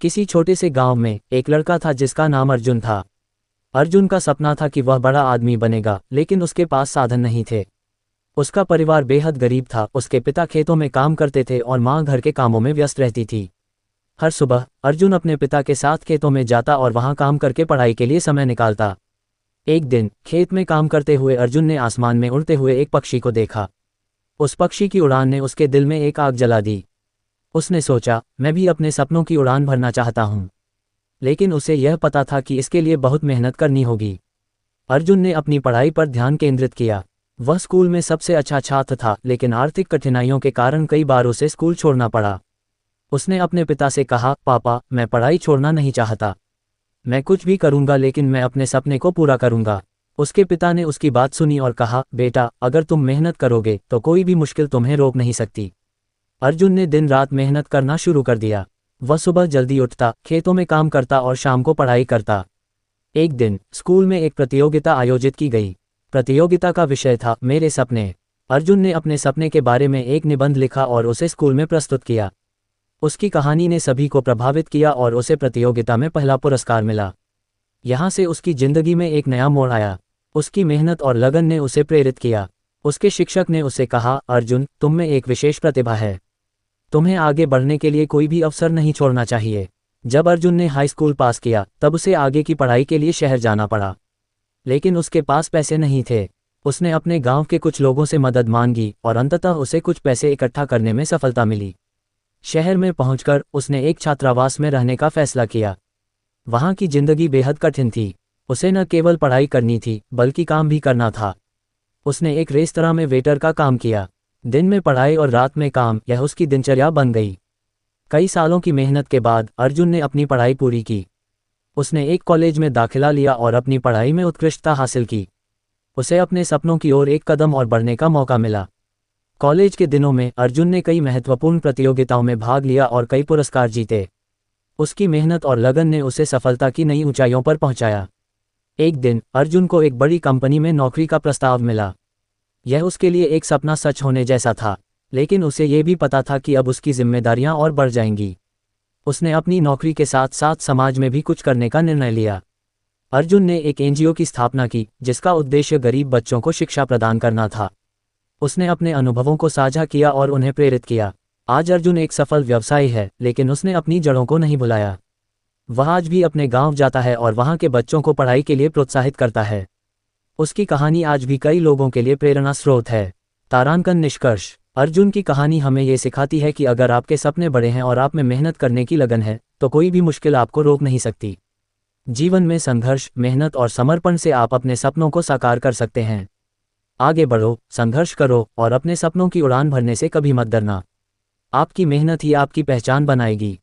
किसी छोटे से गांव में एक लड़का था जिसका नाम अर्जुन था। अर्जुन का सपना था कि वह बड़ा आदमी बनेगा, लेकिन उसके पास साधन नहीं थे। उसका परिवार बेहद गरीब था। उसके पिता खेतों में काम करते थे और माँ घर के कामों में व्यस्त रहती थी। हर सुबह अर्जुन अपने पिता के साथ खेतों में जाता और वहां काम करके पढ़ाई के लिए समय निकालता। एक दिन खेत में काम करते हुए अर्जुन ने आसमान में उड़ते हुए एक पक्षी को देखा। उस पक्षी की उड़ान ने उसके दिल में एक आग जला दी। उसने सोचा, मैं भी अपने सपनों की उड़ान भरना चाहता हूँ। लेकिन उसे यह पता था कि इसके लिए बहुत मेहनत करनी होगी। अर्जुन ने अपनी पढ़ाई पर ध्यान केंद्रित किया। वह स्कूल में सबसे अच्छा छात्र था, लेकिन आर्थिक कठिनाइयों के कारण कई बार उसे स्कूल छोड़ना पड़ा। उसने अपने पिता से कहा, पापा, मैं पढ़ाई छोड़ना नहीं चाहता। मैं कुछ भी करूंगा, लेकिन मैं अपने सपने को पूरा करूंगा। उसके पिता ने उसकी बात सुनी और कहा, बेटा, अगर तुम मेहनत करोगे तो कोई भी मुश्किल तुम्हें रोक नहीं सकती। अर्जुन ने दिन रात मेहनत करना शुरू कर दिया। वह सुबह जल्दी उठता, खेतों में काम करता और शाम को पढ़ाई करता। एक दिन स्कूल में एक प्रतियोगिता आयोजित की गई। प्रतियोगिता का विषय था मेरे सपने। अर्जुन ने अपने सपने के बारे में एक निबंध लिखा और उसे स्कूल में प्रस्तुत किया। उसकी कहानी ने सभी को प्रभावित किया और उसे प्रतियोगिता में पहला पुरस्कार मिला। यहाँ से उसकी जिंदगी में एक नया मोड़ आया। उसकी मेहनत और लगन ने उसे प्रेरित किया। उसके शिक्षक ने उसे कहा, अर्जुन, तुम में एक विशेष प्रतिभा है। तुम्हें आगे बढ़ने के लिए कोई भी अवसर नहीं छोड़ना चाहिए। जब अर्जुन ने हाई स्कूल पास किया तब उसे आगे की पढ़ाई के लिए शहर जाना पड़ा। लेकिन उसके पास पैसे नहीं थे। उसने अपने गांव के कुछ लोगों से मदद मांगी और अंततः उसे कुछ पैसे इकट्ठा करने में सफलता मिली। शहर में पहुंचकर उसने एक छात्रावास में रहने का फैसला किया। वहां की जिंदगी बेहद कठिन थी। उसे न केवल पढ़ाई करनी थी बल्कि काम भी करना था। उसने एक रेस्तरां में वेटर का काम किया। दिन में पढ़ाई और रात में काम, यह उसकी दिनचर्या बन गई। कई सालों की मेहनत के बाद अर्जुन ने अपनी पढ़ाई पूरी की। उसने एक कॉलेज में दाखिला लिया और अपनी पढ़ाई में उत्कृष्टता हासिल की। उसे अपने सपनों की ओर एक कदम और बढ़ने का मौका मिला। कॉलेज के दिनों में अर्जुन ने कई महत्वपूर्ण प्रतियोगिताओं में भाग लिया और कई पुरस्कार जीते। उसकी मेहनत और लगन ने उसे सफलता की नई ऊंचाइयों पर पहुंचाया। एक दिन अर्जुन को एक बड़ी कंपनी में नौकरी का प्रस्ताव मिला। यह उसके लिए एक सपना सच होने जैसा था, लेकिन उसे यह भी पता था कि अब उसकी जिम्मेदारियां और बढ़ जाएंगी। उसने अपनी नौकरी के साथ साथ समाज में भी कुछ करने का निर्णय लिया। अर्जुन ने एक एनजीओ की स्थापना की जिसका उद्देश्य गरीब बच्चों को शिक्षा प्रदान करना था। उसने अपने अनुभवों को साझा किया और उन्हें प्रेरित किया। आज अर्जुन एक सफल व्यवसायी है, लेकिन उसने अपनी जड़ों को नहीं भुलाया। वह आज भी अपने गांव जाता है और वहां के बच्चों को पढ़ाई के लिए प्रोत्साहित करता है। उसकी कहानी आज भी कई लोगों के लिए प्रेरणा स्रोत है। तारांकन निष्कर्ष। अर्जुन की कहानी हमें ये सिखाती है कि अगर आपके सपने बड़े हैं और आप में मेहनत करने की लगन है, तो कोई भी मुश्किल आपको रोक नहीं सकती। जीवन में संघर्ष, मेहनत और समर्पण से आप अपने सपनों को साकार कर सकते हैं। आगे बढ़ो, संघर्ष करो और अपने सपनों की उड़ान भरने से कभी मत डरना। आपकी मेहनत ही आपकी पहचान बनाएगी।